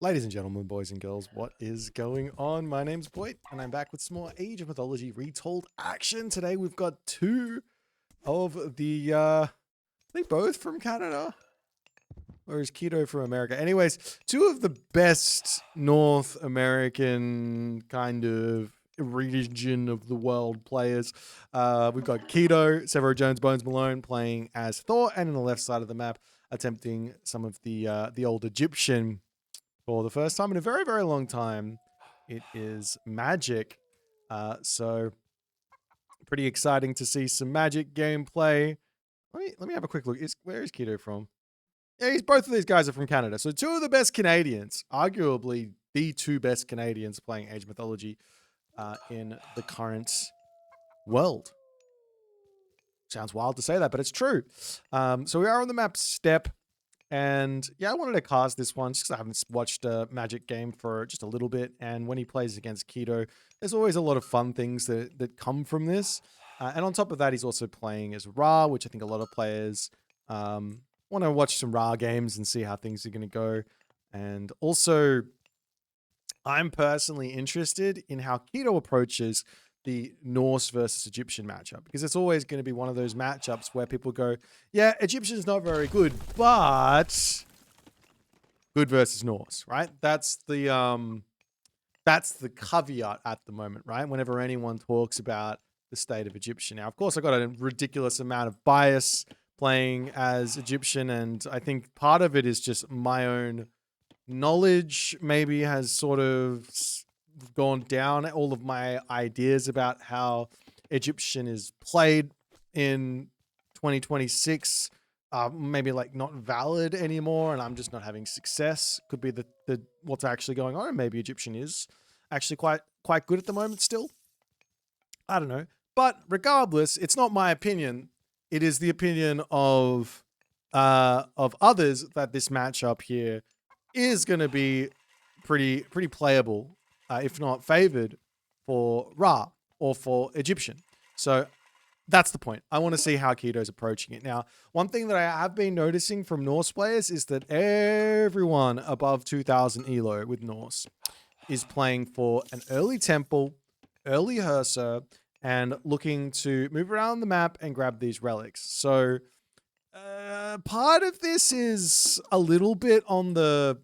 Ladies and gentlemen, boys and girls, what is going on? My name's Boit, and I'm back with some more Age of Mythology retold action. Today we've got two of they both from Canada, or is Keto from America? Anyways, two of the best North American kind of region of the world players. We've got Keto, Severo Jones, Bones Malone playing as Thor, and on the left side of the map, attempting some of the old Egyptian for the first time in a very, very long time. It is Magic. So pretty exciting to see some Magic gameplay. Let me have a quick look. Where is Keto from? Yeah, both of these guys are from Canada. So two of the best Canadians, arguably the two best Canadians playing Age Mythology in the current world. Sounds wild to say that, but it's true. So we are on the map Step. And yeah, I wanted to cast this one just because I haven't watched a Magic game for just a little bit. And when he plays against Keto, there's always a lot of fun things that come from this. And on top of that, he's also playing as Ra, which I think a lot of players want to watch some Ra games and see how things are going to go. And also, I'm personally interested in how Keto approaches the Norse versus Egyptian matchup, because it's always going to be one of those matchups where people go, yeah, Egyptian's not very good, but good versus Norse, right? That's the caveat at the moment, right? Whenever anyone talks about the state of Egyptian. Now, of course, I got a ridiculous amount of bias playing as Egyptian, and I think part of it is just my own knowledge maybe has sort of gone down. All of my ideas about how Egyptian is played in 2026 maybe like not valid anymore, and I'm just not having success. Could be the what's actually going on, and maybe Egyptian is actually quite good at the moment still. I don't know, but regardless, it's not my opinion. It is the opinion of others that this matchup here is going to be pretty playable, if not favored for Ra or for Egyptian. So that's the point. I want to see how Keto's approaching it. Now, one thing that I have been noticing from Norse players is that everyone above 2000 elo with Norse is playing for an early temple, early Hersa, and looking to move around the map and grab these relics. So part of this is a little bit on the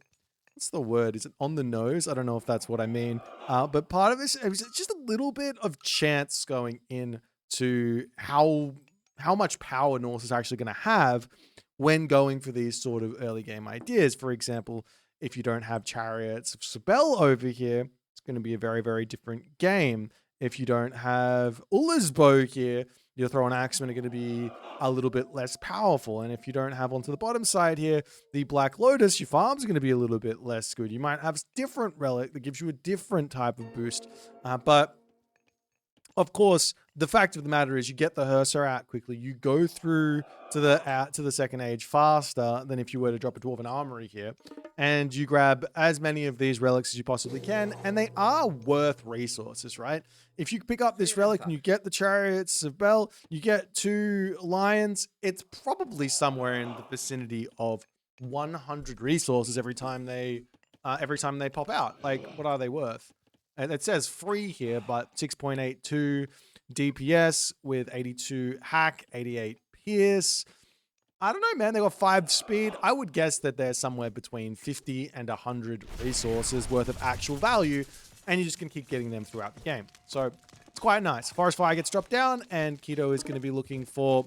what's the word? Is it on the nose? I don't know if that's what I mean. But part of this is just a little bit of chance going in to how much power Norse is actually going to have when going for these sort of early game ideas. For example, if you don't have Chariots of Sibel over here, it's going to be a very, very different game. If you don't have Ulla's bow here, your throw and axemen are going to be a little bit less powerful. And if you don't have onto the bottom side here, the Black Lotus, your farms are going to be a little bit less good. You might have different relic that gives you a different type of boost. But of course, the fact of the matter is you get the Hersa out quickly. You go through to the second age faster than if you were to drop a Dwarven Armory here. And you grab as many of these relics as you possibly can. And they are worth resources, right? If you pick up this relic and you get the Chariots of Bel, you get 2 lions, it's probably somewhere in the vicinity of 100 resources every time they pop out. Like, what are they worth? And it says free here, but 6.82 DPS with 82 hack, 88 pierce. I don't know, man. They got 5 speed. I would guess that they're somewhere between 50 and 100 resources worth of actual value, and you just can keep getting them throughout the game. So it's quite nice. Forest Fire gets dropped down, and Keto is going to be looking for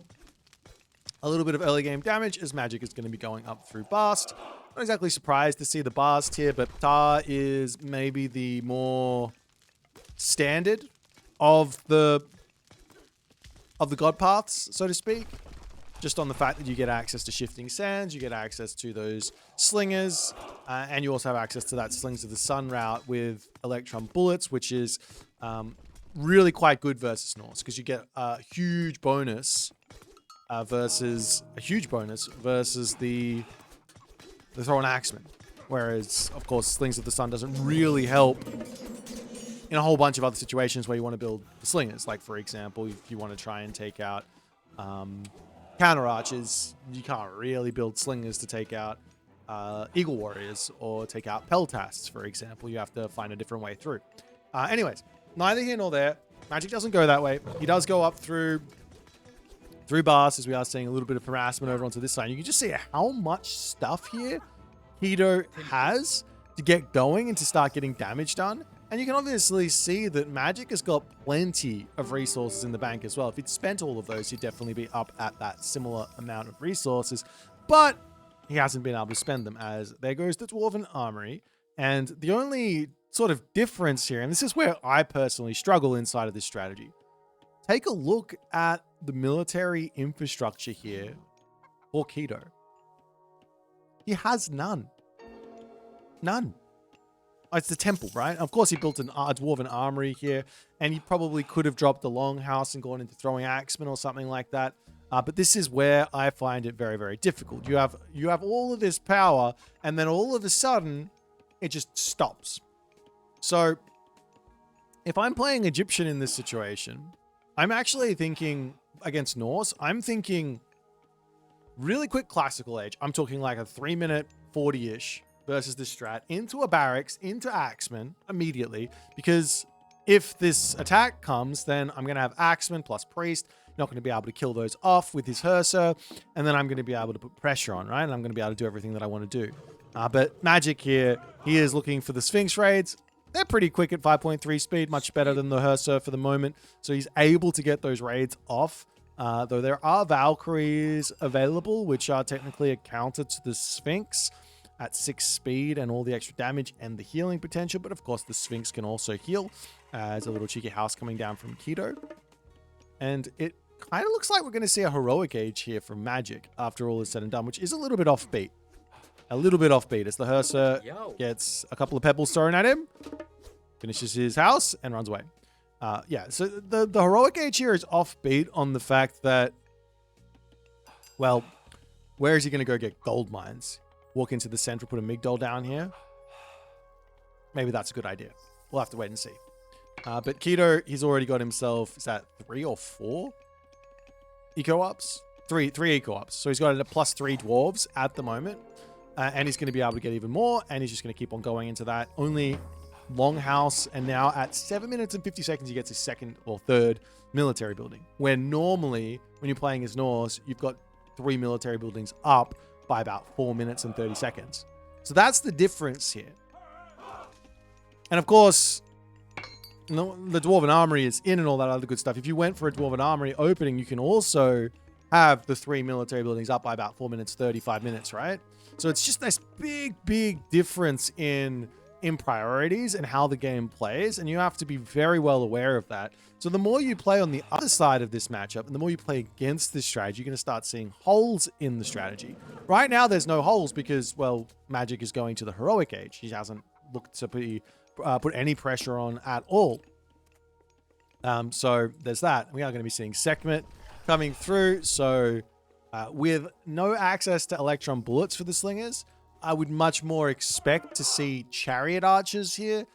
a little bit of early game damage, as Magic is going to be going up through Bast. Not exactly surprised to see the Bast here, but Tar is maybe the more standard of the god paths, so to speak. Just on the fact that you get access to Shifting Sands, you get access to those slingers, and you also have access to that Slings of the Sun route with Electron Bullets, which is really quite good versus Norse, because you get a huge bonus versus the throw and axeman. Whereas, of course, Slings of the Sun doesn't really help in a whole bunch of other situations where you want to build the slingers. Like, for example, if you want to try and take out counter archers, you can't really build slingers to take out Eagle Warriors or take out Peltasts, for example. You have to find a different way through. Anyways, neither here nor there. Magic doesn't go that way. He does go up through bars, as we are seeing a little bit of harassment over onto this side. You can just see how much stuff here Keto has to get going and to start getting damage done. And you can obviously see that Magic has got plenty of resources in the bank as well. If he'd spent all of those, he'd definitely be up at that similar amount of resources. But he hasn't been able to spend them, as there goes the Dwarven Armory. And the only sort of difference here, and this is where I personally struggle inside of this strategy, take a look at the military infrastructure here for Keto. He has none. None. Oh, it's the temple, right? Of course, he built a Dwarven Armory here, and he probably could have dropped the Longhouse and gone into throwing Axemen or something like that. But this is where I find it very, very difficult. You have all of this power, and then all of a sudden, it just stops. So, if I'm playing Egyptian in this situation, I'm actually thinking against Norse, I'm thinking really quick classical age. I'm talking like a 3-minute 40-ish versus this strat into a barracks, into Axemen immediately, because if this attack comes, then I'm going to have Axemen plus Priest, not going to be able to kill those off with his Hersa, and then I'm going to be able to put pressure on, right? And I'm going to be able to do everything that I want to do. But Magic here, he is looking for the Sphinx raids. They're pretty quick at 5.3 speed, much better than the Hersa for the moment. So he's able to get those raids off. Though there are Valkyries available, which are technically a counter to the Sphinx at 6 speed and all the extra damage and the healing potential. But of course, the Sphinx can also heal as a little cheeky house coming down from Keto. And it kind of looks like we're going to see a heroic age here from Magic after all is said and done, which is a little bit offbeat. A little bit offbeat as the Hersa gets a couple of pebbles thrown at him, finishes his house, and runs away. Yeah, so the heroic age here is offbeat on the fact that, well, where is he going to go get gold mines? Walk into the center, put a Migdol down here? Maybe that's a good idea. We'll have to wait and see. But Keto, he's already got himself, is that 3 or 4 eco-ups? 3 eco-ups. So he's got a +3 dwarves at the moment. And he's going to be able to get even more, and he's just going to keep on going into that. Only Longhouse, and now at 7 minutes and 50 seconds, he gets his second or third military building. Where normally, when you're playing as Norse, you've got 3 military buildings up by about 4 minutes and 30 seconds. So that's the difference here. And of course, the Dwarven Armory is in and all that other good stuff. If you went for a Dwarven Armory opening, you can also have the 3 military buildings up by about 4 minutes, 35 minutes, right? So it's just this big difference in priorities and how the game plays, and you have to be very well aware of that. So the more you play on the other side of this matchup, and the more you play against this strategy, you're going to start seeing holes in the strategy. Right now, there's no holes because, well, Magic is going to the heroic age. He hasn't looked to put any pressure on at all. So there's that. We are going to be seeing Sekhmet coming through. So with no access to electron bullets for the slingers, I would much more expect to see chariot archers here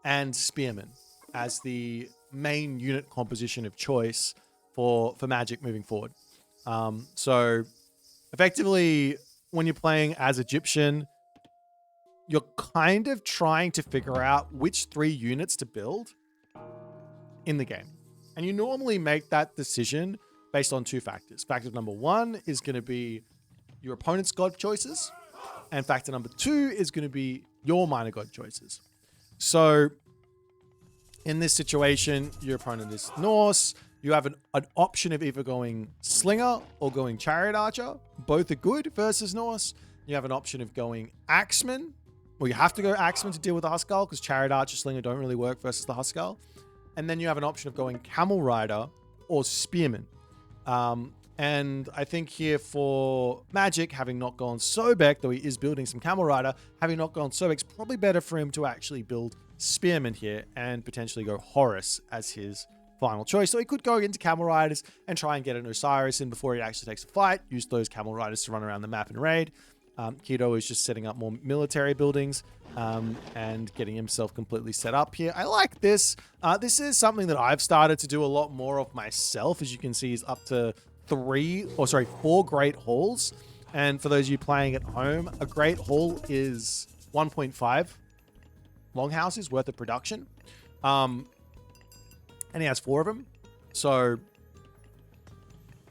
and spearmen as the main unit composition of choice for Magic moving forward. So effectively, when you're playing as Egyptian, you're kind of trying to figure out which 3 units to build in the game. And you normally make that decision based on 2 factors. Factor number 1 is going to be your opponent's god choices. And factor number 2 is going to be your minor god choices. So in this situation, your opponent is Norse. You have an option of either going Slinger or going Chariot Archer. Both are good versus Norse. You have an option of going Axeman. Well, you have to go Axeman to deal with the Huskell because Chariot Archer, Slinger don't really work versus the Huskell. And then you have an option of going Camel Rider or Spearman. And I think here for Magic, having not gone Sobek, though he is building some Camel Rider, having not gone Sobek, it's probably better for him to actually build Spearman here and potentially go Horus as his final choice. So he could go into Camel Riders and try and get an Osiris in before he actually takes a fight, use those Camel Riders to run around the map and raid. Keto is just setting up more military buildings and getting himself completely set up here. I like this. This is something that I've started to do a lot more of myself. As you can see, he's up to 4 great halls. And for those of you playing at home, a great haul is 1.5 longhouses worth of production. And he has 4 of them. So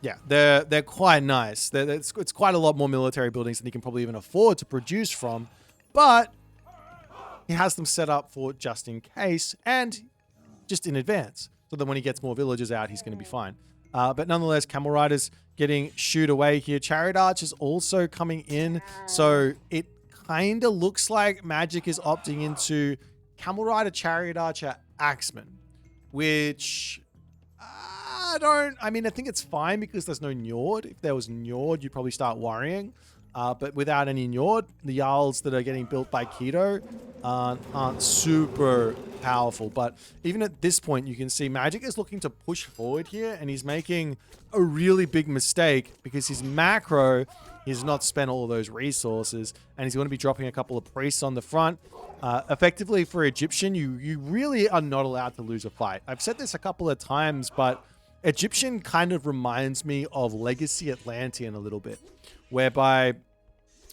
yeah, they're quite nice. It's quite a lot more military buildings than he can probably even afford to produce from. But he has them set up for just in case and just in advance. So that when he gets more villagers out, he's going to be fine. But nonetheless, Camel Riders getting shooed away here. Chariot Arch is also coming in. So it kind of looks like Magic is opting into Camel Rider, Chariot Archer, Axeman. Which I think it's fine because there's no Njord. If there was Njord, you'd probably start worrying. But without any Njord, the Jarls that are getting built by Keto aren't super powerful. But even at this point, you can see Magic is looking to push forward here, and he's making a really big mistake because his macro has not spent all of those resources, and he's going to be dropping a couple of priests on the front. Effectively, for Egyptian, you really are not allowed to lose a fight. I've said this a couple of times, but Egyptian kind of reminds me of Legacy Atlantean a little bit, whereby,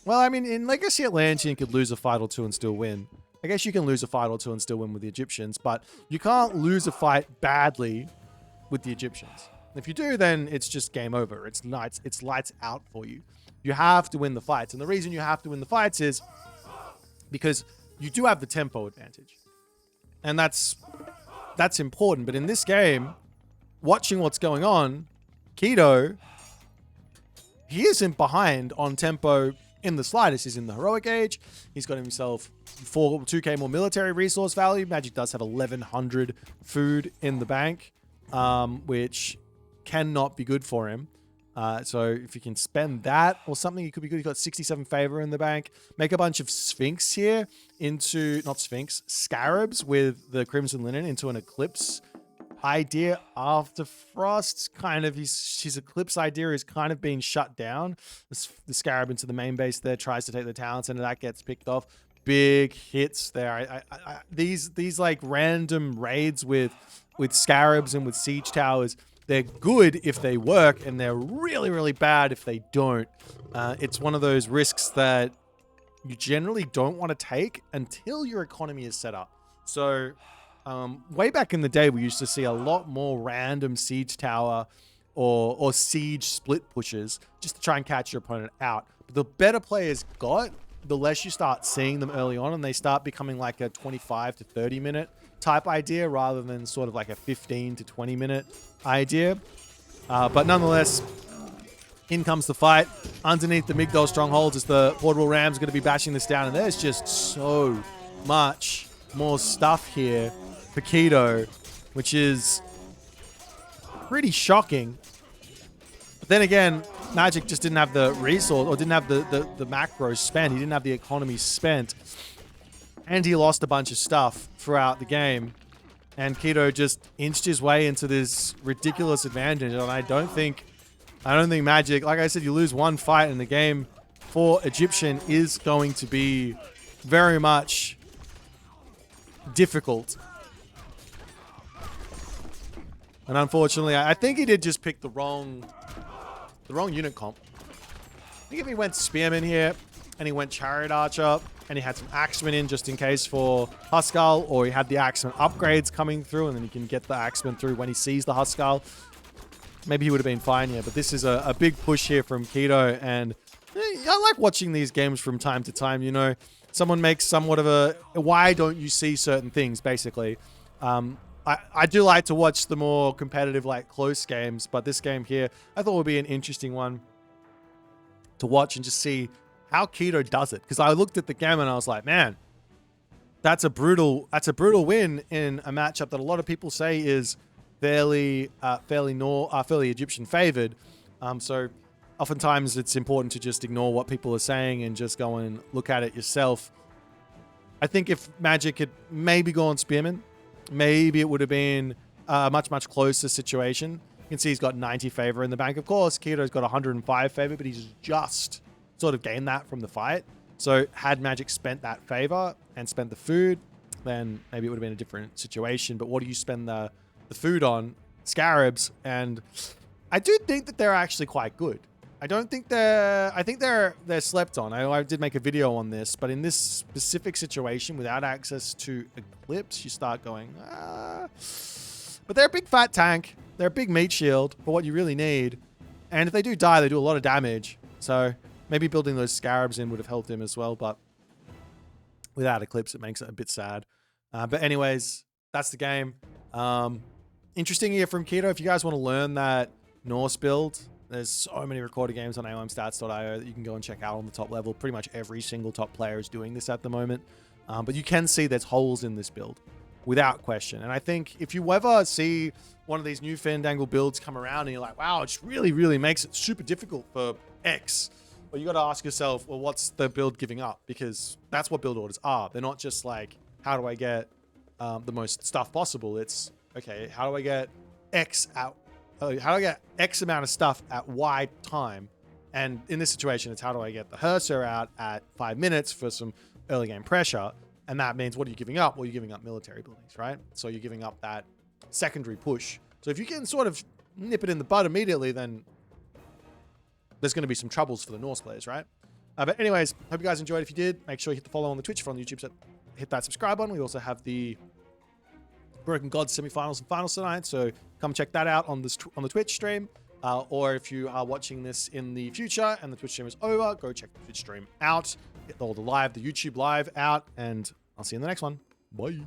well, I mean, in Legacy Atlantean, you could lose a fight or two and still win. I guess you can lose a fight or two and still win with the Egyptians, but you can't lose a fight badly with the Egyptians. If you do, then it's just game over. It's lights out for you. You have to win the fights. And the reason you have to win the fights is because you do have the tempo advantage. And that's important. But in this game, watching what's going on, Keto, he isn't behind on tempo in the slightest. He's in the heroic age. He's got himself 2k more military resource value. Magic does have 1100 food in the bank, which cannot be good for him. So if you can spend that or something, it could be good. You've got 67 favor in the bank. Make a bunch of Sphinx here into, not Sphinx, Scarabs with the Crimson Linen into an Eclipse idea after Frost. Kind of his Eclipse idea is kind of being shut down. The Scarab into the main base there tries to take the town center. That gets picked off. Big hits there. These like random raids with Scarabs and with Siege Towers, they're good if they work, and they're really, really bad if they don't. It's one of those risks that you generally don't want to take until your economy is set up. So way back in the day, we used to see a lot more random Siege Tower or Siege split pushes just to try and catch your opponent out. But the better players got, the less you start seeing them early on, and they start becoming like a 25 to 30 minute type idea rather than sort of like a 15 to 20 minute idea. But nonetheless, in comes the fight. Underneath the Migdol strongholds is the Portable Rams going to be bashing this down, and there's just so much more stuff here for Keto, which is pretty shocking. But then again, Magic just didn't have the resource, or didn't have the macro spent. He didn't have the economy spent. And he lost a bunch of stuff throughout the game. And Keto just inched his way into this ridiculous advantage. And I don't think Magic, like I said, you lose one fight in the game for Egyptian is going to be very much difficult. And unfortunately, I think he did just pick the wrong unit comp. I think if he went Spearman here and he went Chariot Archer and he had some Axemen in just in case for Huskarl, or he had the Axemen upgrades coming through and then he can get the Axemen through when he sees the Huskarl, maybe he would have been fine here. But this is a big push here from Keto, and I like watching these games from time to time. You know, someone makes somewhat of a, why don't you see certain things, basically. I do like to watch the more competitive, like close games, but this game here I thought would be an interesting one to watch and just see how Keto does it. Because I looked at the game and I was like, man, that's a brutal win in a matchup that a lot of people say is fairly Egyptian favored. So oftentimes it's important to just ignore what people are saying and just go and look at it yourself. I think if Magic had maybe gone Spearman, maybe it would have been a much, much closer situation. You can see he's got 90 favor in the bank. Of course, Keto's got 105 favor, but he's just sort of gained that from the fight. So had Magic spent that favor and spent the food, then maybe it would have been a different situation. But what do you spend the food on? Scarabs. And I do think that they're actually quite good. I don't think I think they're slept on. I did make a video on this, but in this specific situation, without access to Eclipse, you start going, ah. But they're a big fat tank. They're a big meat shield for what you really need. And if they do die, they do a lot of damage. So maybe building those scarabs in would have helped him as well. But without Eclipse, it makes it a bit sad. But anyways, that's the game. Interesting here from Keto. If you guys want to learn that Norse build, there's so many recorded games on AOMstats.io that you can go and check out on the top level. Pretty much every single top player is doing this at the moment. But you can see there's holes in this build without question. And I think if you ever see one of these new Fandangle builds come around and you're like, wow, it just really, really makes it super difficult for X. Well, you got to ask yourself, well, what's the build giving up? Because that's what build orders are. They're not just like, how do I get the most stuff possible? It's, okay, how do I get X out? How do I get X amount of stuff at Y time? And in this situation, it's how do I get the Herser out at 5 minutes for some early game pressure? And that means, what are you giving up? Well, you're giving up military buildings, right? So you're giving up that secondary push. So if you can sort of nip it in the bud immediately, then there's going to be some troubles for the Norse players, right? But anyways, hope you guys enjoyed. If you did, make sure you hit the follow on the Twitch. If you're on YouTube, so hit that subscribe button. We also have the Broken Gods semifinals and finals tonight, so come check that out on the Twitch stream. Or if you are watching this in the future and the Twitch stream is over, go check the Twitch stream out. Get all the YouTube live out, and I'll see you in the next one. Bye.